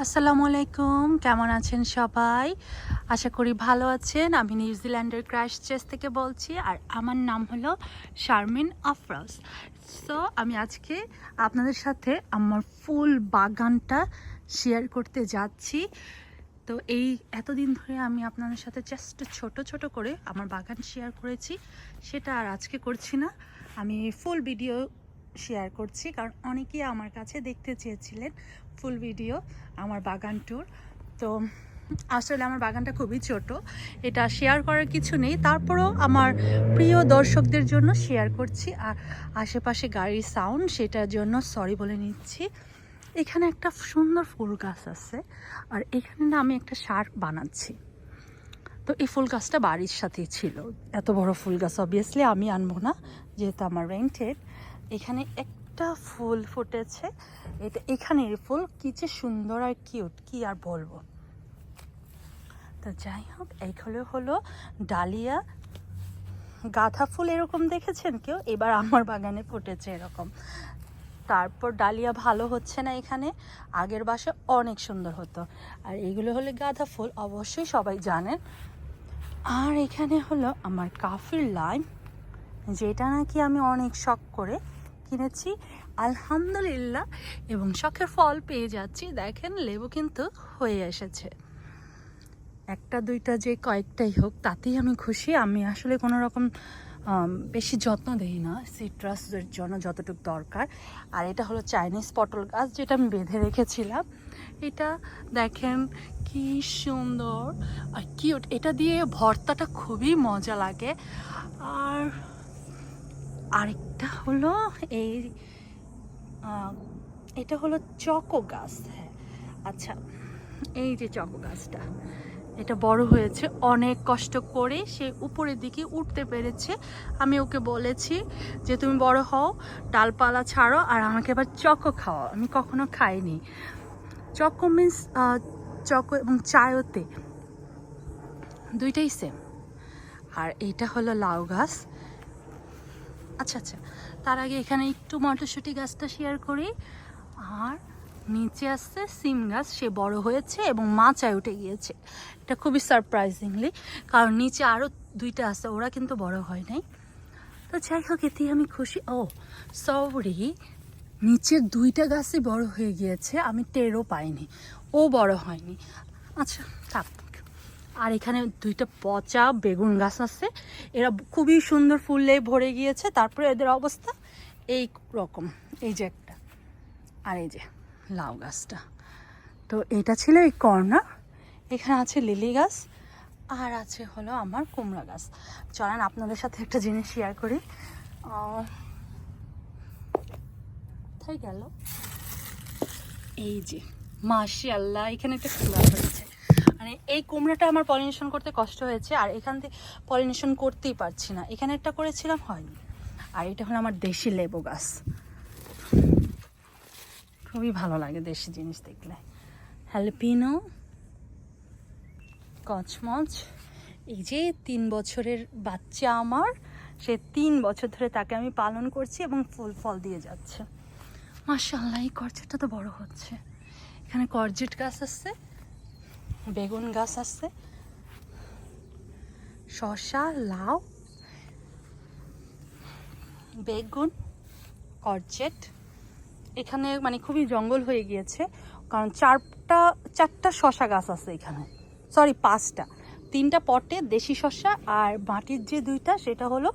আসসালামু আলাইকুম, কেমন আছেন সবাই? আশা করি ভালো আছেন। আমি নিউজিল্যান্ডের ক্রাইস্টচার্চ থেকে বলছি, আর আমার নাম হলো শারমিন আফরোজ। সো আমি আজকে আপনাদের সাথে আমার ফুল বাগানটা শেয়ার করতে যাচ্ছি। তো এই এতদিন ধরে আমি আপনাদের সাথে জাস্ট ছোট ছোট করে আমার বাগান শেয়ার করেছি, সেটা আর আজকে করছি না। আমি ফুল ভিডিও শেয়ার করছি, কারণ অনেকেই আমার কাছে দেখতে চেয়েছিলেন ফুল ভিডিও আমার বাগান ট্যুর। তো আসলে আমার বাগানটা খুবই ছোট, এটা শেয়ার করার কিছু নেই, তারপরেও আমার প্রিয় দর্শকদের জন্য শেয়ার করছি। আর আশেপাশে গাড়ির সাউন্ড, সেটার জন্য সরি বলে নিচ্ছি। এখানে একটা সুন্দর ফুল গাছ আছে, আর এখানে না আমি একটা সার বানাচ্ছি। তো এই ফুল গাছটা বাড়ির সাথেই ছিল। এত বড় ফুল গাছ অবভিয়াসলি আমি আনবো না, যেহেতু আমার রেন্টেড। এখানে একটা ফুল ফুটেছে, এটা এখানের ফুল কি যে সুন্দর আর কিউট, কি আর বলবো। তো যাই হোক, এইগুলো হলো ডালিয়া, গাঁদা ফুল এরকম দেখেছেন কেউ? এবার আমার বাগানে ফুটেছে এরকম। তারপর ডালিয়া ভালো হচ্ছে না এখানে, আগের বাসে অনেক সুন্দর হতো। আর এগুলো হলে গাঁদা ফুল, অবশ্যই সবাই জানেন। আর এখানে হলো আমার কাফির লাইম, যেটা নাকি আমি অনেক শখ করে কিনেছি, আলহামদুলিল্লাহ, এবং শখের ফল পেয়ে যাচ্ছি। দেখেন লেবু কিন্তু হয়ে এসেছে, একটা দুইটা যে কয়েকটাই হোক তাতেই আমি খুশি। আমি আসলে কোনো রকম বেশি যত্ন দিই না সিট্রাসের জন্য যতটুকু দরকার। আর এটা হলো চাইনিজ পটল গাছ, যেটা আমি বেঁধে রেখেছিলাম। এটা দেখেন কি সুন্দর আর কিউট, এটা দিয়ে ভর্তাটা খুবই মজা লাগে। আর আরেকটা হলো এই এটা হলো চকো গাছ। হ্যাঁ, আচ্ছা, এই যে চকো গাছটা, এটা বড় হয়েছে অনেক কষ্ট করে, সে উপরের দিকে উঠতে পেরেছে। আমি ওকে বলেছি যে তুমি বড় হও, ডালপালা ছাড়ো, আর আমাকে এবার চকো খাওয়াও। আমি কখনো খাইনি। চকো মিন্স চকো এবং চায়তে দুইটাই সেম। আর এটা হলো লাউ গাছ। আচ্ছা আচ্ছা, তার আগে এখানে একটু মটরশুঁটি গাছটা শেয়ার করি। আর নিচে আসছে সিম গাছ, সে বড় হয়েছে এবং মাচায় উঠে গিয়েছে। এটা খুবই সারপ্রাইজিংলি, কারণ নিচে আরও দুইটা আছে, ওরা কিন্তু বড় হয় নাই। তো যাই হোক, এতেই আমি খুশি। ও সরি, নিচের দুইটা গাছই বড় হয়ে গিয়েছে, আমি টেরও পাইনি, ও বড় হয়নি। আচ্ছা থাক। আর এখানে দুইটা পচা বেগুন গাছ আছে, এরা খুবই সুন্দর ফুলে ভরে গিয়েছে। তারপরে এদের অবস্থা এই রকম, এই যে একটা, আর এই যে লাউ গাছটা। তো এটা ছিল এই কর্নার। এখানে আছে লিলি গাছ, আর আছে হলো আমার কুমড়া গাছ। চলেন আপনাদের সাথে একটা জিনিস শেয়ার করি। কোথায় গেল? এই যে মাশাআল্লাহ, এখানে একটা কুমড়া হয়েছে। মানে এই কুমড়াটা আমার পলিনেশন করতে কষ্ট হয়েছে, আর এখান থেকে পলিনেশন করতেই পারছি না। এখানে একটা করেছিলাম, হয়নি। আর এটা হলো আমার দেশি লেবু গাছ, খুবই ভালো লাগে দেশি জিনিস দেখলে। হ্যালপিনো, কচমচ, এই যে 3 বছরের বাচ্চা আমার, সে 3 বছর ধরে তাকে আমি পালন করছি এবং ফুল ফল দিয়ে যাচ্ছে। মাশাআল্লাহ, এই করজেটটা তো বড় হচ্ছে। এখানে করজেট গাছ আছে, বেগুন গাছ আছে, শসা, লাউ, বেগুন, করজেট। এখানে মানে খুবই জঙ্গল হয়ে গিয়েছে, কারণ চারটা শসা গাছ আছে এখানে। সরি, 5টা, 3টা পটে দেশি শসা, আর মাটির যে 2টা সেটা হলো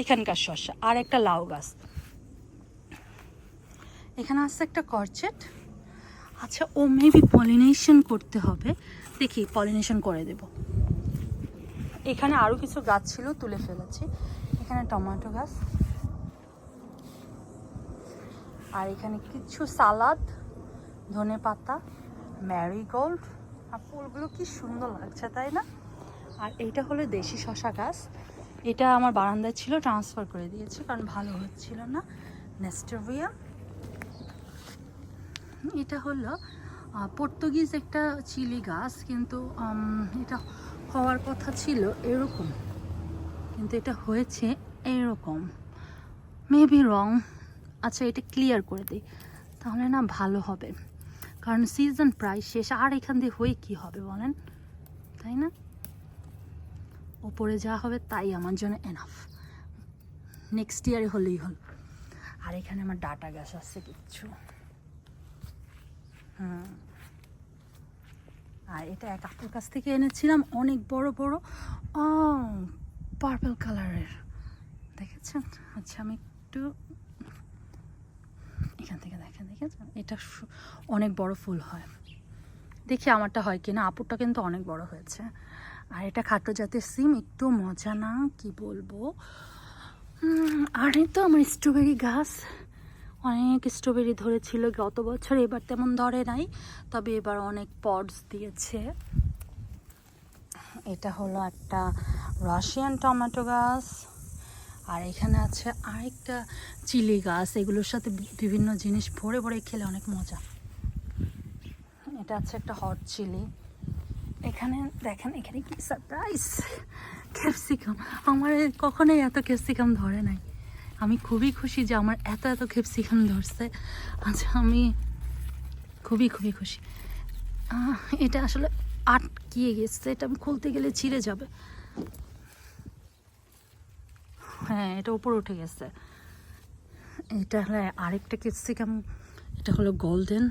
এখানকার শসা, আর একটা লাউ গাছ। এখানে আছে একটা করজেট। আচ্ছা, ও মেবি পলিনেশন করতে হবে, দেখি পলিনেশন করে দেব। এখানে আরও কিছু গাছ ছিল, তুলে ফেলেছি। এখানে টমেটো গাছ, আর এখানে কিছু সালাদ, ধনেপাতা, ম্যারিগোল্ড। আর ফুলগুলো কি সুন্দর লাগছে, তাই না? আর এইটা হলো দেশি শসা গাছ, এটা আমার বারান্দায় ছিল, ট্রান্সফার করে দিয়েছে কারণ ভালো হচ্ছিল না। নেস্টোভিয়া। এটা হলো পর্তুগিজ একটা চিলি গাছ, কিন্তু এটা হওয়ার কথা ছিল এরকম, কিন্তু এটা হয়েছে এরকম, মেবি রং। আচ্ছা, এটা ক্লিয়ার করে দিই, তাহলে না ভালো হবে, কারণ সিজন প্রায় শেষ, আর এখান দিয়ে হয়ে কী হবে বলেন, তাই না? ওপরে যা হবে তাই আমার জন্য এনাফ, নেক্সট ইয়ারে হলেই হল। আর এখানে আমার ডাটা গাছ আছে কিচ্ছু। আর এটা এক আপুর কাছ থেকে এনেছিলাম, অনেক বড় বড় পার্পল কালারের, দেখেছেন? আচ্ছা আমি একটু এখান থেকে দেখেছেন, এটা অনেক বড় ফুল হয়, দেখি আমারটা হয় কিনা। আপুরটা কিন্তু অনেক বড় হয়েছে। আর এটা খাটো জাতের সিম, একটু মজা না, কি বলবো। আর এই তো আমার স্ট্রবেরি গাছ, অনেক স্ট্রবেরি ধরেছিল গত বছর, এবার তেমন ধরে নাই, তবে এবার অনেক পডস দিয়েছে। এটা হলো একটা রাশিয়ান টমেটো গাছ। আর এখানে আছে আরেকটা চিলি গাছ, এগুলোর সাথে বিভিন্ন জিনিস ভরে ভরে খেলে অনেক মজা। এটা আছে একটা হট চিলি। এখানে দেখেন, এখানে কি সারপ্রাইজ, ক্যাপসিকাম। আমার কখনোই এত ক্যাপসিকাম ধরে নাই, আমি খুবই খুশি যে আমার এত এত ক্যাপসিকাম ধরছে। আচ্ছা আমি খুবই খুবই খুশি। এটা আসলে আটকিয়ে গেছে, এটা আমি খুলতে গেলে ছিঁড়ে যাবে। হ্যাঁ, এটা উপরে উঠে গেছে। এটা হলো আরেকটা ক্যাপসিকাম, এটা হলো গোল্ডেন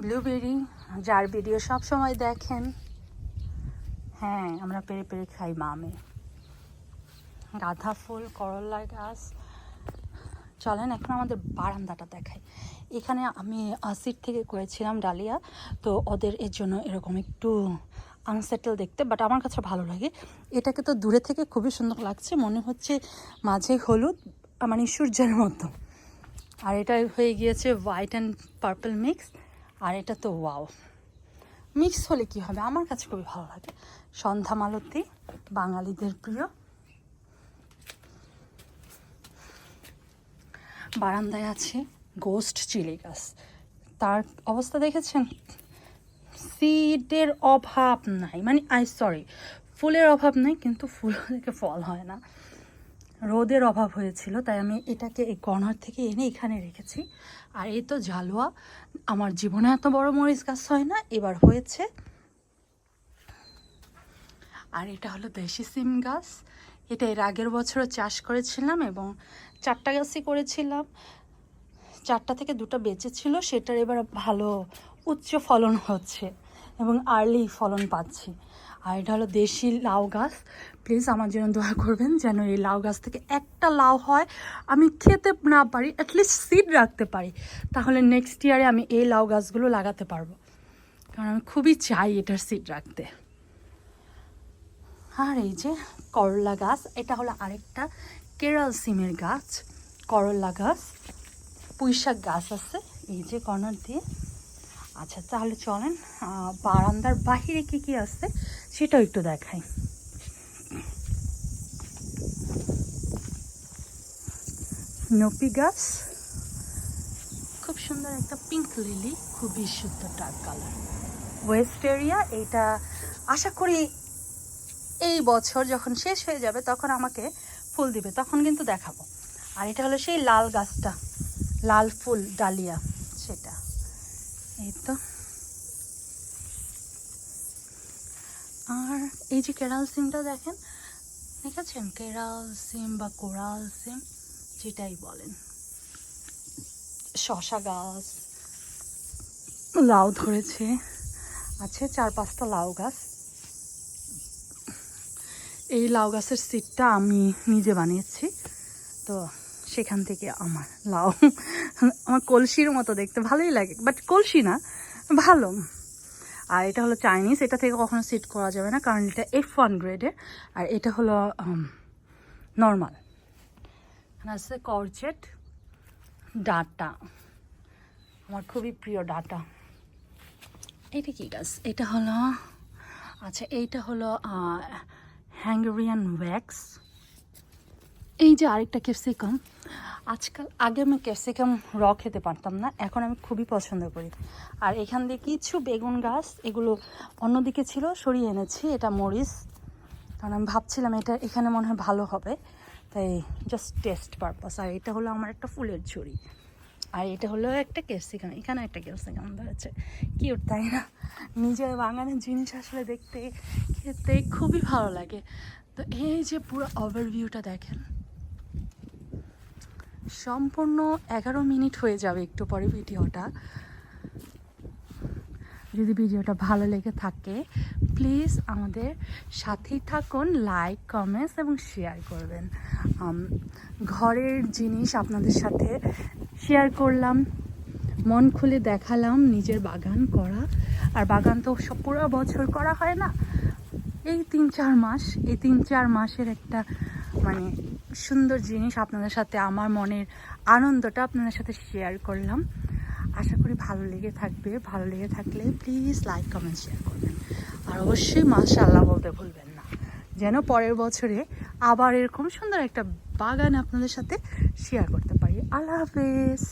ব্লুবেরি, যার ভিডিও সব সময় দেখেন। হ্যাঁ, আমরা পেরে পেরে খাই মামে। গাঁদা ফুল, করলার গাছ। চলেন এখন আমাদের বারান্দাটা দেখাই। এখানে আমি সিট থেকে করেছিলাম ডালিয়া, তো ওদের এর জন্য এরকম একটু আনসেটেল দেখতে, বাট আমার কাছে ভালো লাগে। এটাকে তো দূরে থেকে খুবই সুন্দর লাগছে, মনে হচ্ছে মাঝে হলুদ, মানে সূর্যের মতো। আর এটা হয়ে গিয়েছে হোয়াইট অ্যান্ড পার্পল মিক্স। আর এটা তো ওয়াও, মিক্স হলে কি হবে, আমার কাছে খুবই ভালো লাগে। সন্ধ্যা মালতী, বাঙালিদের প্রিয়। বারান্দায় আছে গোস্ট চিলি গাছ, তার অবস্থা দেখেছেন? সিডের অভাব নাই, মানে সরি, ফুলের অভাব নাই, কিন্তু ফুল থেকে ফল হয় না। রোদের অভাব হয়েছিল, তাই আমি এটাকে এই কর্নার থেকে এনে এখানে রেখেছি। আর এই তো ঝালুয়া, আমার জীবনে এত বড় মরিচ গাছ হয় না, এবার হয়েছে। আর এটা হলো দেশি সিম গাছ, এটা এর আগের বছরও চাষ করেছিলাম এবং 4টা গাছই করেছিলাম, 4টা থেকে 2টা বেঁচেছিল, সেটার এবার ভালো উচ্চ ফলন হচ্ছে এবং আর্লি ফলন পাচ্ছি। আর এটা হলো দেশি লাউ গাছ, প্লিজ আমার জন্য দোয়া করবেন যেন এই লাউ গাছ থেকে একটা লাউ হয়, আমি খেতে না পারি, অ্যাটলিস্ট সিড রাখতে পারি, তাহলে নেক্সট ইয়ারে আমি এই লাউ গাছগুলো লাগাতে পারবো, কারণ আমি খুবই চাই এটার সিড রাখতে। আর এই যে করলা গাছ, এটা হলো আরেকটা কেরাল সিমের গাছ, করলা গাছ। পুঁইশাক গাছ আছে এই যে কর্নার দিয়ে। আচ্ছা তাহলে চলেন বারান্দার বাহিরে কি কি আছে সেটাও একটু দেখাই। স্নোপি গাছ, খুব সুন্দর একটা পিঙ্ক লিলি, খুবই সুন্দর ডার্ক কালার। ওয়েস্ট এরিয়া, এটা আশা করি এই বছর যখন শেষ হয়ে যাবে তখন আমাকে ফুল দিবে, তখন কিন্তু দেখাবো। আর এটা হলো সেই লাল গাছটা, লাল ফুল ডালিয়া, সেটা। এই তো। আর এই যে কেরাল সিমটা দেখেন, দেখেছেন? কেরাল সিম বা কোরাল সিম যেটাই বলেন। শশা গাছ, লাউ ধরেছে, আছে 4-5টা লাউ গাছ। এই লাউ গাছের সিডটা আমি নিজে বানিয়েছি, তো সেখান থেকে আমার লাউ আমার কলসির মতো দেখতে ভালোই লাগে, বাট কলসি না, ভালো। আর এটা হলো চাইনিজ, এটা থেকে কখনো সিড করা যাবে না, কারণ এটা F1 গ্রেডের, আর এটা হলো নর্মাল। আছে করচেট, ডাটা, আমার খুবই প্রিয় ডাটা। এটা কি গাছ? এটা হলো, আচ্ছা এইটা হলো হ্যাঙ্গেরিয়ান ওয়্যাক্স। এই যে আরেকটা ক্যাপসিকাম, আগে আমি ক্যাপসিকাম র খেতে পারতাম না, এখন আমি খুবই পছন্দ করি। আর এখান দিয়ে কিছু বেগুন গাছ, এগুলো অন্যদিকে ছিল, সরিয়ে এনেছি। এটা মরিচ, কারণ আমি ভাবছিলাম এটা এখানে মনে হয় ভালো হবে, তাই জাস্ট টেস্ট পারপাস। আর এটা হলো আমার একটা ফুলের ঝুড়ি, আর এটা হলো একটা ক্যাপসিকাম, এখানে একটা ক্যাপসিকাম ধরেছে, কিউট তাই না? নিজের বাগানের জিনিস আসলে দেখতে খেতে খুবই ভালো লাগে। তো এই যে পুরো ওভারভিউটা দেখেন, সম্পূর্ণ 11 মিনিট হয়ে যাবে একটু পরে ভিডিওটা। যদি ভিডিওটা ভালো লেগে থাকে প্লিজ আমাদের সাথেই থাকুন, লাইক কমেন্টস এবং শেয়ার করবেন। ঘরের জিনিস আপনাদের সাথে শেয়ার করলাম, মন খুলে দেখালাম নিজের বাগান করা। আর বাগান তো সব পুরো বছর করা হয় না, এই 3-4 মাস, এই 3-4 মাসের একটা মানে সুন্দর জিনিস আপনাদের সাথে, আমার মনের আনন্দটা আপনাদের সাথে শেয়ার করলাম। আশা করি ভালো লেগে থাকবে। ভালো লেগে থাকলে প্লিজ লাইক কমেন্ট শেয়ার করবেন। আর অবশ্যই মাশাআল্লাহ বলতে ভুলবেন না, যেন পরের বছরে আবার এরকম সুন্দর একটা বাগান আপনাদের সাথে শেয়ার করতে পারি। আল্লাহ হাফেজ।